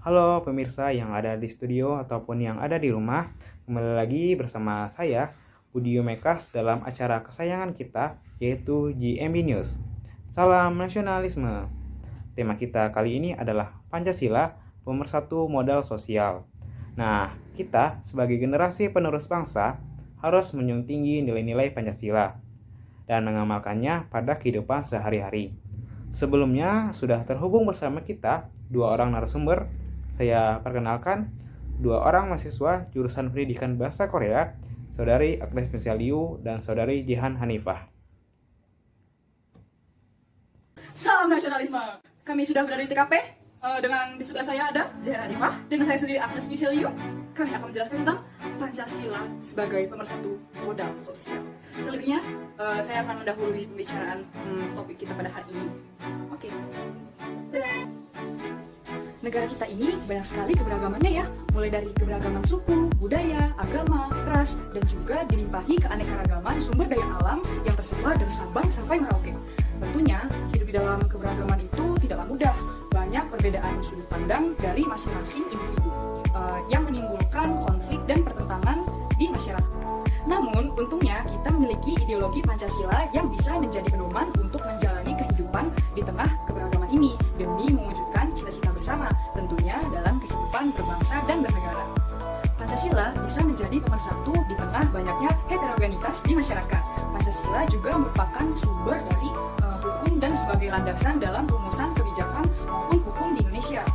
Halo pemirsa yang ada di studio ataupun yang ada di rumah, kembali lagi bersama saya, Budi Mekas dalam acara kesayangan kita, yaitu GMB News. Salam nasionalisme. Tema kita kali ini adalah Pancasila, pemersatu modal sosial. Nah, kita sebagai generasi penerus bangsa harus menjunjung tinggi nilai-nilai Pancasila dan mengamalkannya pada kehidupan sehari-hari. Sebelumnya sudah terhubung bersama kita dua orang narasumber. Saya perkenalkan dua orang mahasiswa jurusan Pendidikan Bahasa Korea, Saudari Agnes Liu dan Saudari Jihan Hanifah. Salam nasionalisme. Kami sudah berada di TKP. Dengan di sebelah saya ada Jihan Hanifah dan saya sendiri Agnes Liu. Kami akan menjelaskan tentang Pancasila sebagai pemersatu modal sosial. Selebihnya, saya akan mendahului pembicaraan topik kita pada hari ini. Oke. Negara kita ini banyak sekali keberagamannya ya, mulai dari keberagaman suku, budaya, agama, ras, dan juga dilimpahi keanekaragaman sumber daya alam yang tersebar dari Sabang sampai Merauke. Tentunya, hidup di dalam keberagaman itu tidaklah mudah. Banyak perbedaan sudut pandang dari masing-masing individu yang menimbulkan konflik dan pertentangan di masyarakat. Namun, untungnya kita memiliki ideologi Pancasila yang bisa menjadi pedoman untuk menjalani kehidupan di tengah keberagaman ini demi mewujudkan cita-cita bersama, tentunya dalam kehidupan berbangsa dan bernegara. Pancasila bisa menjadi pemersatu di tengah banyaknya heterogenitas di masyarakat. Pancasila juga merupakan sumber dari hukum dan sebagai landasan dalam rumusan kebijakan maupun hukum di Indonesia.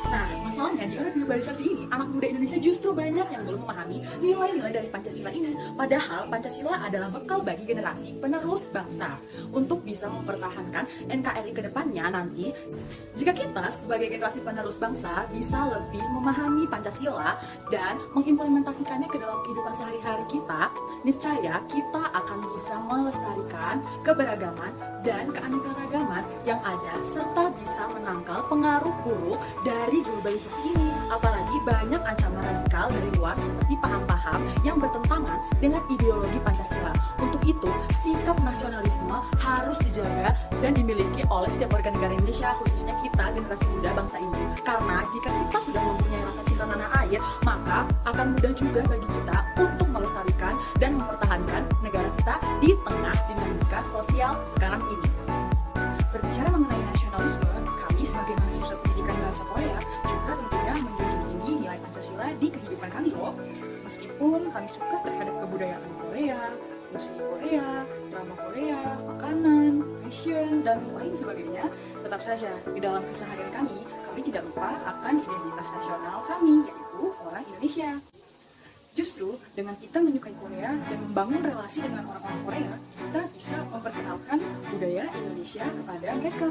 Nah, masalahnya di era globalisasi ini, anak muda Indonesia justru banyak yang belum memahami nilai-nilai dari Pancasila ini. Padahal Pancasila adalah bekal bagi generasi penerus bangsa untuk bisa mempertahankan NKRI ke depannya nanti. Jika kita sebagai generasi penerus bangsa bisa lebih memahami Pancasila dan mengimplementasikannya ke dalam kehidupan sehari-hari kita, niscaya kita akan bisa melestarikan keberagaman dan keanekaragaman yang ada serta bisa menangkal pengaruh buruk dari globalisasi ini. Apalagi banyak ancaman radikal dari luar seperti paham-paham yang bertentangan dengan ideologi Pancasila. Untuk itu, sikap nasionalisme harus dijaga dan dimiliki oleh setiap warga negara Indonesia, khususnya kita generasi muda bangsa ini. Karena jika kita sudah mempunyai rasa cinta tanah air, maka akan mudah juga bagi kita untuk melestarikan dan mempertahankan negara kita di tengah dinamika sosial sekarang ini. Berbicara mengenai nasionalisme, kami sebagai mahasiswa pendidikan bahasa Korea juga tentunya menjunjung tinggi nilai Pancasila di kehidupan kami loh. Meskipun kami suka terhadap kebudayaan Korea, musik Korea, drama Korea, makanan, fashion, dan lain sebagainya, tetap saja di dalam keseharian kami tidak lupa akan identitas nasional kami, yaitu orang Indonesia. Justru dengan kita menyukai Korea dan membangun relasi dengan orang-orang Korea, kita bisa memperkenalkan budaya Indonesia kepada mereka.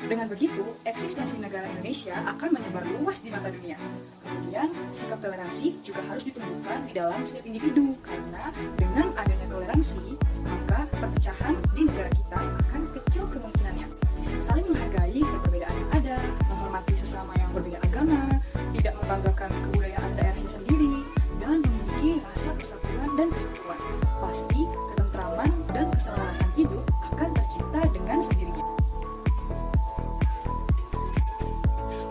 Dengan begitu, eksistensi negara Indonesia akan menyebar luas di mata dunia. Kemudian, sikap toleransi juga harus ditumbuhkan di dalam setiap individu, karena dengan adanya toleransi, maka perpecahan di negara kita akan kecil kemungkinannya. Saling menghargai setiap perbedaan yang ada, menghormati sesama yang berbeda agama, tidak membanggakan kebudayaan daerahnya sendiri, dan memiliki rasa persatuan dan kesatuan. Pasti ketentraman dan keselarasan hidup akan tercipta dengan sendirinya.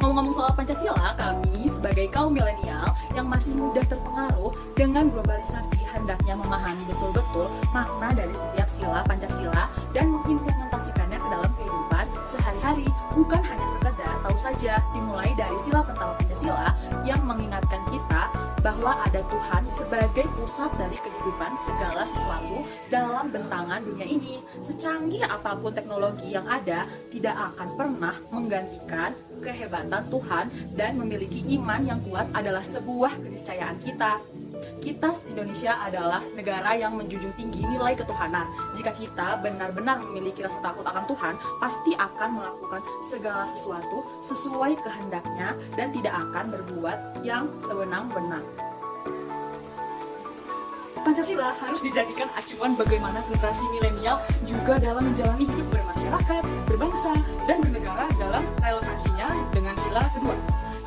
Ngomong-ngomong soal Pancasila, kami sebagai kaum milenial yang masih mudah terpengaruh dengan globalisasi hendaknya memahami betul-betul makna dari setiap sila Pancasila dan mengimplementasikannya ke dalam kehidupan sehari-hari, bukan hanya sekedar tahu saja. Dimulai dari sila pertama Pancasila yang mengingatkan kita bahwa ada Tuhan sebagai pusat dari kehidupan segala sesuatu dalam bentangan dunia ini. Secanggih apapun teknologi yang ada, tidak akan pernah menggantikan kehebatan Tuhan, dan memiliki iman yang kuat adalah sebuah keniscayaan kita. Kita Indonesia adalah negara yang menjunjung tinggi nilai ketuhanan. Jika kita benar-benar memiliki rasa takut akan Tuhan, pasti akan melakukan segala sesuatu sesuai kehendaknya dan tidak akan berbuat yang sewenang-wenang. Pancasila harus dijadikan acuan bagaimana generasi milenial juga dalam menjalani hidup bermasyarakat, berbangsa, dan bernegara dalam relevansinya dengan sila kedua,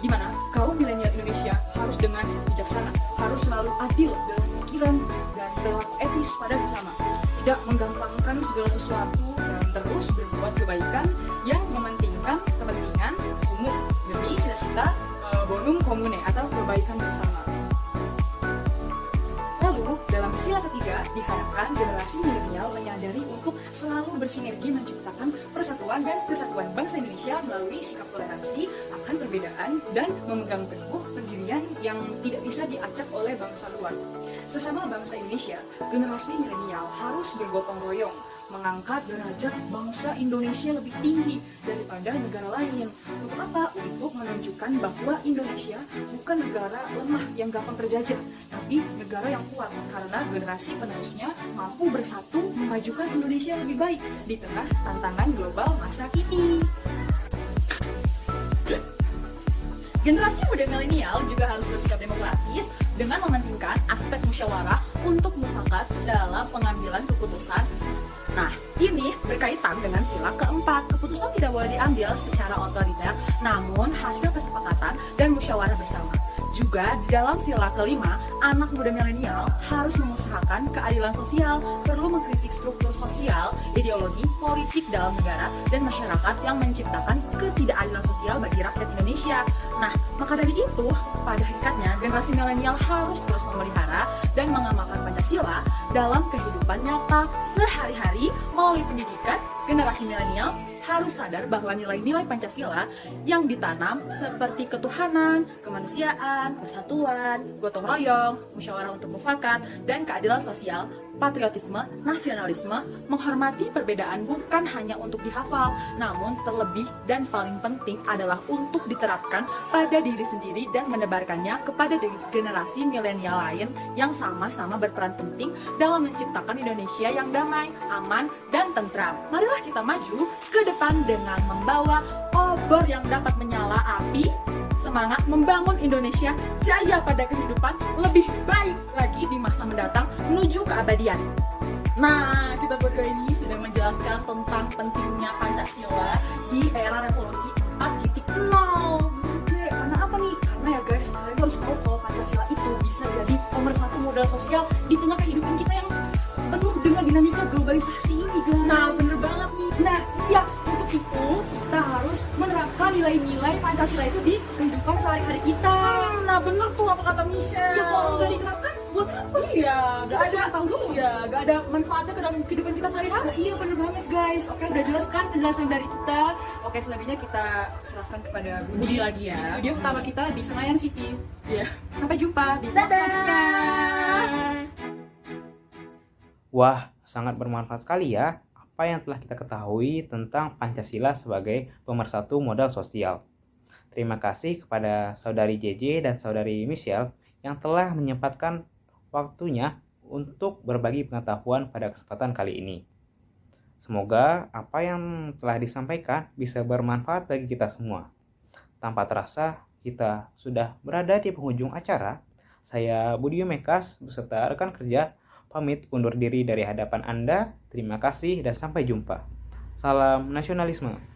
di mana kaum milenial Indonesia harus dengan bijaksana, harus selalu adil dalam pikiran dan berlaku etis pada sesama, tidak menggampangkan segala sesuatu dan terus berbuat kebaikan yang mementingkan kepentingan umum. komune atau kebaikan bersama. Lalu, dalam sila ketiga, diharapkan generasi milenial menyadari untuk selalu bersinergi menciptakan persatuan dan kesatuan bangsa Indonesia melalui sikap toleransi akan perbedaan dan memegang teguh pendirian yang tidak bisa diacak oleh bangsa luar. Sesama bangsa Indonesia, generasi milenial harus bergotong royong, mengangkat derajat bangsa Indonesia lebih tinggi daripada negara lain. Untuk apa? Untuk menunjukkan bahwa Indonesia bukan negara lemah yang gampang terjajah, tapi negara yang kuat karena generasi penerusnya mampu bersatu memajukan Indonesia lebih baik di tengah tantangan global masa kini. Generasi muda milenial juga harus bersikap demokratis dengan mementingkan aspek musyawarah untuk mufakat dalam pengambilan keputusan. Nah, ini berkaitan dengan sila keempat. Keputusan tidak boleh diambil secara otoriter, namun hasil kesepakatan dan musyawarah bersama. Juga di dalam sila kelima, anak muda milenial harus mengusahakan keadilan sosial, perlu mengkritik struktur sosial, ideologi, politik dalam negara, dan masyarakat yang menciptakan ketidakadilan sosial bagi rakyat Indonesia. Nah, maka dari itu, pada hakikatnya generasi milenial harus terus memelihara dan mengamalkan Pancasila dalam kehidupan nyata sehari-hari melalui pendidikan. Generasi milenial harus sadar bahwa nilai-nilai Pancasila yang ditanam seperti ketuhanan, kemanusiaan, persatuan, gotong royong, musyawarah untuk mufakat, dan keadilan sosial, patriotisme, nasionalisme, menghormati perbedaan bukan hanya untuk dihafal, namun terlebih dan paling penting adalah untuk diterapkan pada diri sendiri dan menebarkannya kepada generasi milenial lain yang sama-sama berperan penting dalam menciptakan Indonesia yang damai, aman, dan tentram. Marilah kita maju ke depan dengan membawa obor yang dapat menyala api, semangat membangun Indonesia jaya pada kehidupan lebih baik lagi di masa mendatang menuju keabadian. Nah, kita berdua ini sudah menjelaskan tentang pentingnya Pancasila di era revolusi 4.0. Karena apa nih? Karena ya guys, kalian harus tahu kalau Pancasila itu bisa jadi pemersatu modal sosial di tengah kehidupan kita yang penuh dengan dinamika globalisasi ini guys. Nah, bener banget nih. Nah, iya, untuk itu kita harus menerapkan nilai-nilai Pancasila itu di kehidupan sehari-hari kita. Nah, bener tuh apa kata Michelle. Ya, kalau nggak diterapkan, buat apa? Iya, nggak ada. Tahu dulu. Iya, nggak ada manfaatnya ke dalam kehidupan kita sehari-hari. Iya, bener banget guys. Oke, udah jelas kan penjelasan dari kita. Oke, selanjutnya kita serahkan kepada Budi lagi ya. Di studio utama kita di Senayan City. Iya. Sampai jumpa di podcast selanjutnya. Wah, sangat bermanfaat sekali ya apa yang telah kita ketahui tentang Pancasila sebagai pemersatu modal sosial. Terima kasih kepada Saudari JJ dan Saudari Michelle yang telah menyempatkan waktunya untuk berbagi pengetahuan pada kesempatan kali ini. Semoga apa yang telah disampaikan bisa bermanfaat bagi kita semua. Tanpa terasa, kita sudah berada di penghujung acara. Saya Budi Mekas beserta rekan kerja pamit undur diri dari hadapan Anda. Terima kasih dan sampai jumpa. Salam nasionalisme.